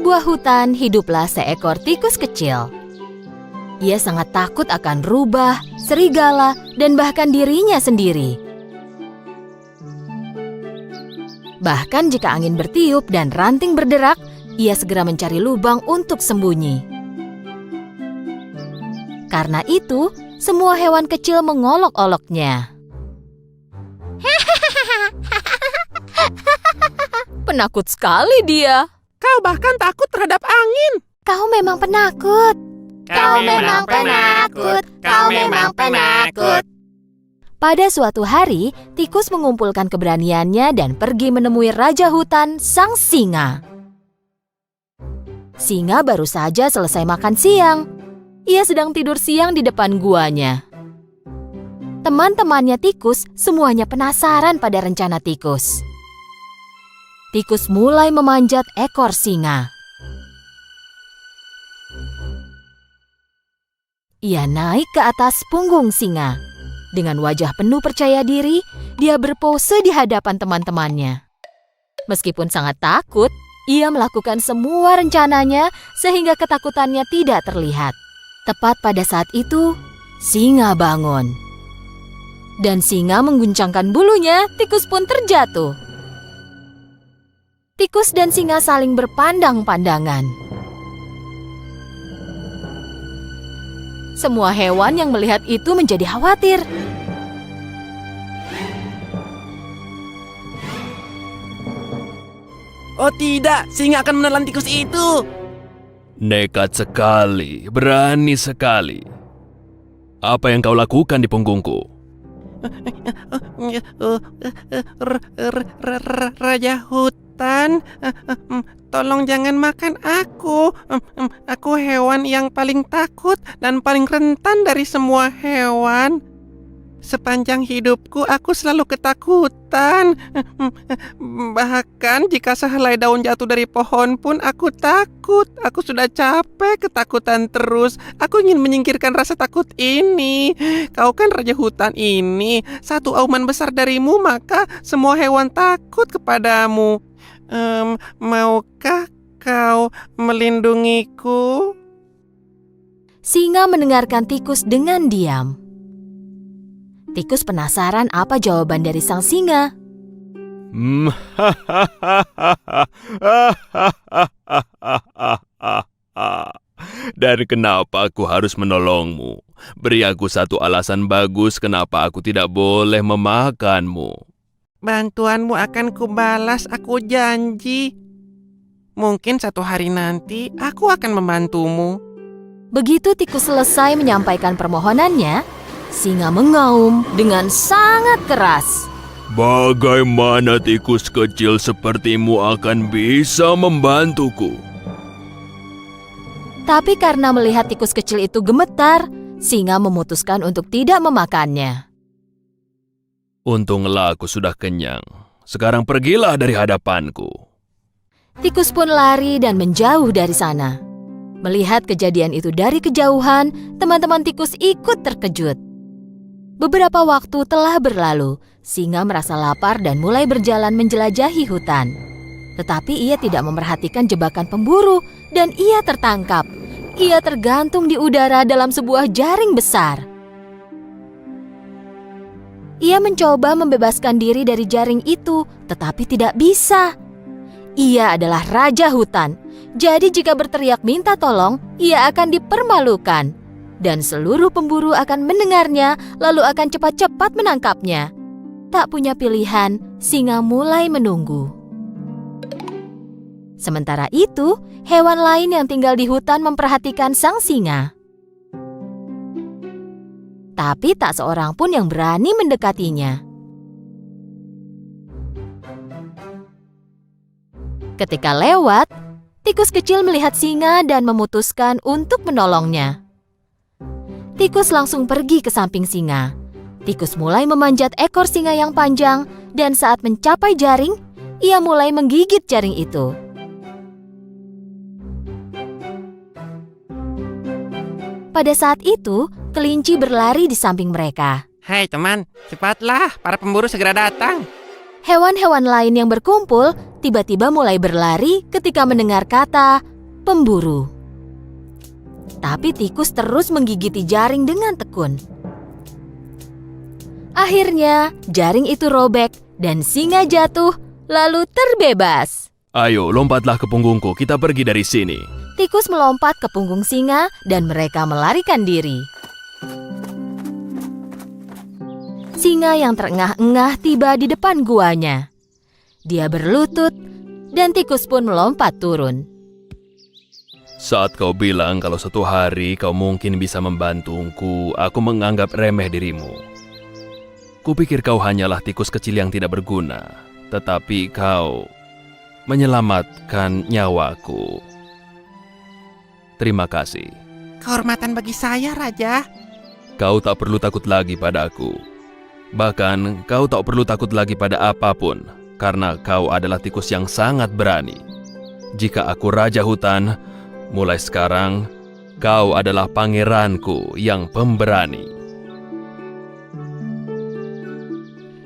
sebuah hutan hiduplah seekor tikus kecil. Ia sangat takut akan rubah, serigala, dan bahkan dirinya sendiri. Bahkan jika angin bertiup dan ranting berderak, ia segera mencari lubang untuk sembunyi. Karena itu, semua hewan kecil mengolok-oloknya. Penakut sekali dia. Kau bahkan takut terhadap angin. Kau memang penakut. Kau memang penakut. Kau memang penakut. Pada suatu hari, tikus mengumpulkan keberaniannya dan pergi menemui Raja Hutan, sang singa. Singa baru saja selesai makan siang. Ia sedang tidur siang di depan guanya. Teman-temannya tikus semuanya penasaran pada rencana tikus. Tikus mulai memanjat ekor singa. Ia naik ke atas punggung singa. Dengan wajah penuh percaya diri, dia berpose di hadapan teman-temannya. Meskipun sangat takut, ia melakukan semua rencananya sehingga ketakutannya tidak terlihat. Tepat pada saat itu, singa bangun. Dan singa mengguncangkan bulunya, tikus pun terjatuh. Tikus dan singa saling berpandang-pandangan. Semua hewan yang melihat itu menjadi khawatir. Oh tidak, singa akan menelan tikus itu. Nekat sekali, berani sekali. Apa yang kau lakukan di punggungku? Raja hutan, tolong jangan makan aku. Aku hewan yang paling takut dan paling rentan dari semua hewan. Sepanjang hidupku aku selalu ketakutan. Bahkan jika sehelai daun jatuh dari pohon pun aku takut. Aku sudah capek ketakutan terus. Aku ingin menyingkirkan rasa takut ini. Kau kan raja hutan ini. Satu auman besar darimu maka semua hewan takut kepadamu. Maukah kau melindungiku? Singa mendengarkan tikus dengan diam. Tikus penasaran apa jawaban dari sang singa. Dan kenapa aku harus menolongmu? Beri aku satu alasan bagus kenapa aku tidak boleh memakanmu. Bantuanmu akan kubalas, aku janji. Mungkin satu hari nanti aku akan membantumu. Begitu tikus selesai menyampaikan permohonannya, singa mengaum dengan sangat keras. Bagaimana tikus kecil sepertimu akan bisa membantuku? Tapi karena melihat tikus kecil itu gemetar, singa memutuskan untuk tidak memakannya. Untunglah aku sudah kenyang. Sekarang pergilah dari hadapanku. Tikus pun lari dan menjauh dari sana. Melihat kejadian itu dari kejauhan, teman-teman tikus ikut terkejut. Beberapa waktu telah berlalu, singa merasa lapar dan mulai berjalan menjelajahi hutan. Tetapi ia tidak memperhatikan jebakan pemburu dan ia tertangkap. Ia tergantung di udara dalam sebuah jaring besar. Ia mencoba membebaskan diri dari jaring itu, tetapi tidak bisa. Ia adalah raja hutan, jadi jika berteriak minta tolong, ia akan dipermalukan. Dan seluruh pemburu akan mendengarnya, lalu akan cepat-cepat menangkapnya. Tak punya pilihan, singa mulai menunggu. Sementara itu, hewan lain yang tinggal di hutan memperhatikan sang singa. Tapi tak seorang pun yang berani mendekatinya. Ketika lewat, tikus kecil melihat singa dan memutuskan untuk menolongnya. Tikus langsung pergi ke samping singa. Tikus mulai memanjat ekor singa yang panjang dan saat mencapai jaring, ia mulai menggigit jaring itu. Pada saat itu, kelinci berlari di samping mereka. Hai teman, cepatlah, para pemburu segera datang. Hewan-hewan lain yang berkumpul tiba-tiba mulai berlari ketika mendengar kata pemburu. Tapi tikus terus menggigiti jaring dengan tekun. Akhirnya, jaring itu robek dan singa jatuh lalu terbebas. Ayo, lompatlah ke punggungku, kita pergi dari sini. Tikus melompat ke punggung singa dan mereka melarikan diri. Singa yang terengah-engah tiba di depan guanya. Dia berlutut dan tikus pun melompat turun. Saat kau bilang kalau suatu hari kau mungkin bisa membantuku, aku menganggap remeh dirimu. Kupikir kau hanyalah tikus kecil yang tidak berguna, tetapi kau menyelamatkan nyawaku. Terima kasih. Kehormatan bagi saya, Raja. Kau tak perlu takut lagi padaku. Bahkan kau tak perlu takut lagi pada apapun, karena kau adalah tikus yang sangat berani. Jika aku Raja Hutan, mulai sekarang kau adalah pangeranku yang pemberani.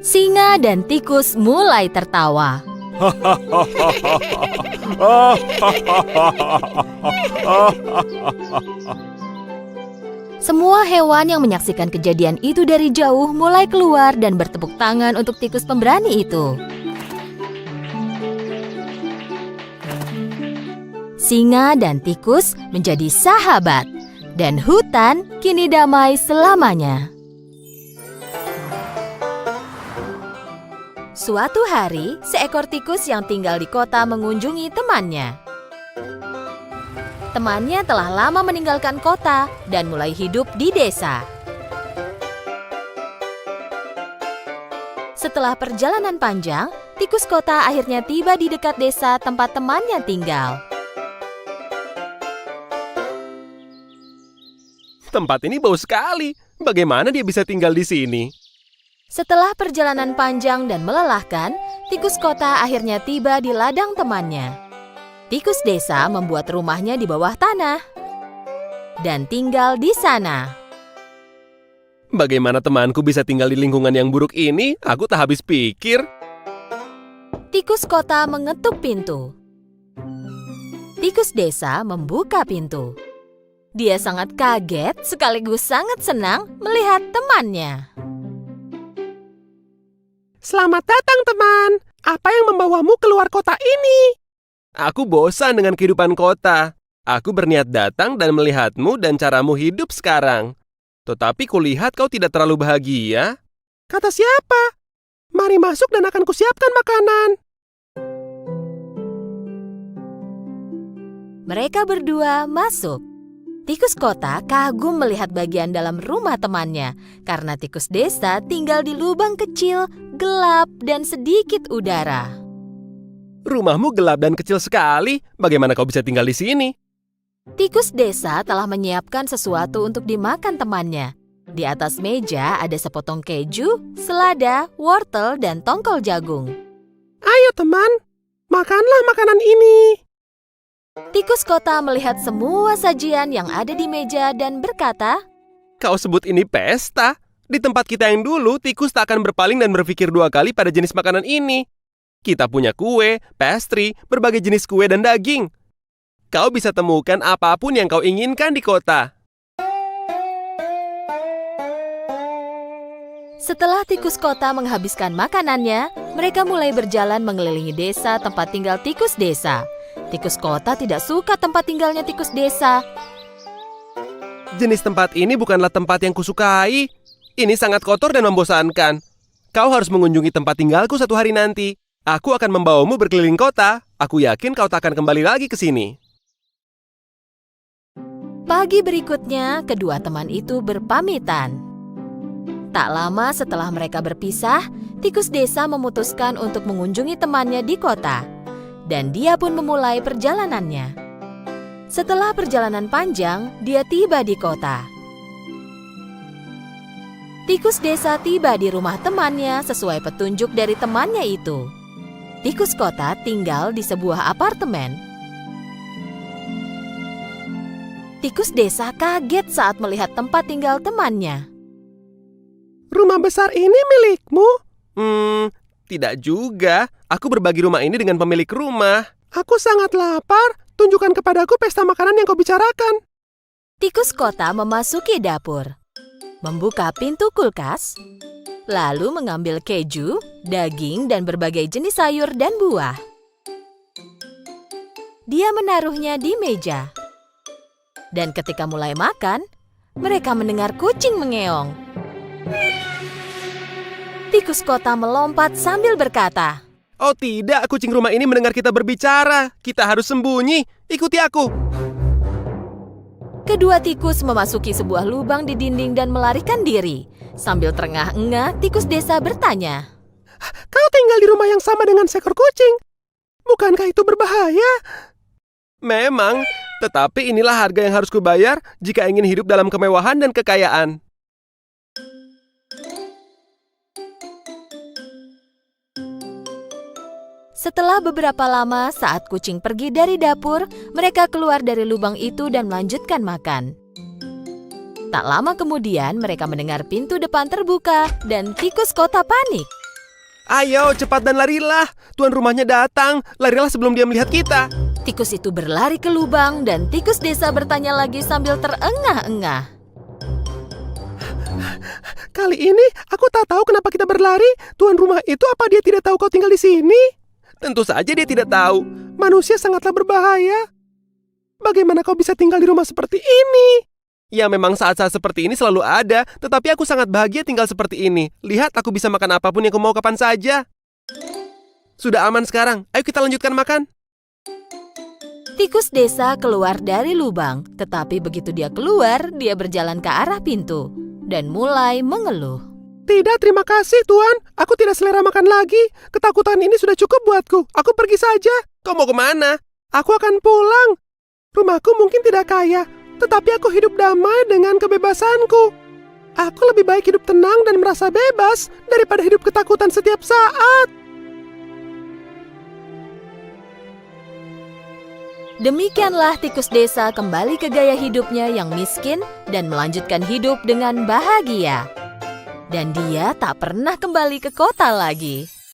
Singa dan tikus mulai tertawa. Semua hewan yang menyaksikan kejadian itu dari jauh mulai keluar dan bertepuk tangan untuk tikus pemberani itu. Singa dan tikus menjadi sahabat, dan hutan kini damai selamanya. Suatu hari, seekor tikus yang tinggal di kota mengunjungi temannya. Temannya telah lama meninggalkan kota dan mulai hidup di desa. Setelah perjalanan panjang, tikus kota akhirnya tiba di dekat desa tempat temannya tinggal. Tempat ini bau sekali. Bagaimana dia bisa tinggal di sini? Setelah perjalanan panjang dan melelahkan, tikus kota akhirnya tiba di ladang temannya. Tikus desa membuat rumahnya di bawah tanah dan tinggal di sana. Bagaimana temanku bisa tinggal di lingkungan yang buruk ini? Aku tak habis pikir. Tikus kota mengetuk pintu. Tikus desa membuka pintu. Dia sangat kaget sekaligus sangat senang melihat temannya. Selamat datang, teman. Apa yang membawamu keluar kota ini? Aku bosan dengan kehidupan kota. Aku berniat datang dan melihatmu dan caramu hidup sekarang. Tetapi kulihat kau tidak terlalu bahagia. Kata siapa? Mari masuk dan akan kusiapkan makanan. Mereka berdua masuk. Tikus kota kagum melihat bagian dalam rumah temannya karena tikus desa tinggal di lubang kecil, gelap, dan sedikit udara. Rumahmu gelap dan kecil sekali. Bagaimana kau bisa tinggal di sini? Tikus desa telah menyiapkan sesuatu untuk dimakan temannya. Di atas meja ada sepotong keju, selada, wortel, dan tongkol jagung. Ayo, teman. Makanlah makanan ini. Tikus kota melihat semua sajian yang ada di meja dan berkata, Kau sebut ini pesta? Di tempat kita yang dulu, tikus tak akan berpaling dan berpikir dua kali pada jenis makanan ini. Kita punya kue, pastry, berbagai jenis kue dan daging. Kau bisa temukan apapun yang kau inginkan di kota. Setelah tikus kota menghabiskan makanannya, mereka mulai berjalan mengelilingi desa tempat tinggal tikus desa. Tikus kota tidak suka tempat tinggalnya tikus desa. Jenis tempat ini bukanlah tempat yang kusukai. Ini sangat kotor dan membosankan. Kau harus mengunjungi tempat tinggalku suatu hari nanti. Aku akan membawamu berkeliling kota. Aku yakin kau tak akan kembali lagi ke sini. Pagi berikutnya, kedua teman itu berpamitan. Tak lama setelah mereka berpisah, tikus desa memutuskan untuk mengunjungi temannya di kota. Dan dia pun memulai perjalanannya. Setelah perjalanan panjang, dia tiba di kota. Tikus desa tiba di rumah temannya sesuai petunjuk dari temannya itu. Tikus kota tinggal di sebuah apartemen. Tikus desa kaget saat melihat tempat tinggal temannya. Rumah besar ini milikmu? Tidak juga. Aku berbagi rumah ini dengan pemilik rumah. Aku sangat lapar. Tunjukkan kepadaku pesta makanan yang kau bicarakan. Tikus kota memasuki dapur, membuka pintu kulkas, lalu mengambil keju, daging, dan berbagai jenis sayur dan buah. Dia menaruhnya di meja. Dan ketika mulai makan, mereka mendengar kucing mengeong. Tikus kota melompat sambil berkata, Oh tidak, kucing rumah ini mendengar kita berbicara. Kita harus sembunyi. Ikuti aku. kedua tikus memasuki sebuah lubang di dinding dan melarikan diri. Sambil terengah-engah, tikus desa bertanya, Kau tinggal di rumah yang sama dengan seekor kucing. Bukankah itu berbahaya? Memang, tetapi inilah harga yang harus kubayar jika ingin hidup dalam kemewahan dan kekayaan. Setelah beberapa lama, saat kucing pergi dari dapur, mereka keluar dari lubang itu dan melanjutkan makan. Tak lama kemudian, mereka mendengar pintu depan terbuka dan tikus kota panik. Ayo, cepat dan larilah. Tuan rumahnya datang. Larilah sebelum dia melihat kita. Tikus itu berlari ke lubang dan tikus desa bertanya lagi sambil terengah-engah. Kali ini aku tak tahu kenapa kita berlari. Tuan rumah itu apa dia tidak tahu kau tinggal di sini? Tentu saja dia tidak tahu. Manusia sangatlah berbahaya. Bagaimana kau bisa tinggal di rumah seperti ini? Ya memang saat-saat seperti ini selalu ada, tetapi aku sangat bahagia tinggal seperti ini. Lihat, aku bisa makan apapun yang aku mau kapan saja. Sudah aman sekarang, ayo kita lanjutkan makan. Tikus desa keluar dari lubang, tetapi begitu dia keluar, dia berjalan ke arah pintu dan mulai mengeluh. Tidak, terima kasih Tuan. Aku tidak selera makan lagi. Ketakutan ini sudah cukup buatku. Aku pergi saja. Kau mau kemana? Aku akan pulang. Rumahku mungkin tidak kaya, tetapi aku hidup damai dengan kebebasanku. Aku lebih baik hidup tenang dan merasa bebas daripada hidup ketakutan setiap saat. Demikianlah tikus desa kembali ke gaya hidupnya yang miskin dan melanjutkan hidup dengan bahagia. Dan dia tak pernah kembali ke kota lagi.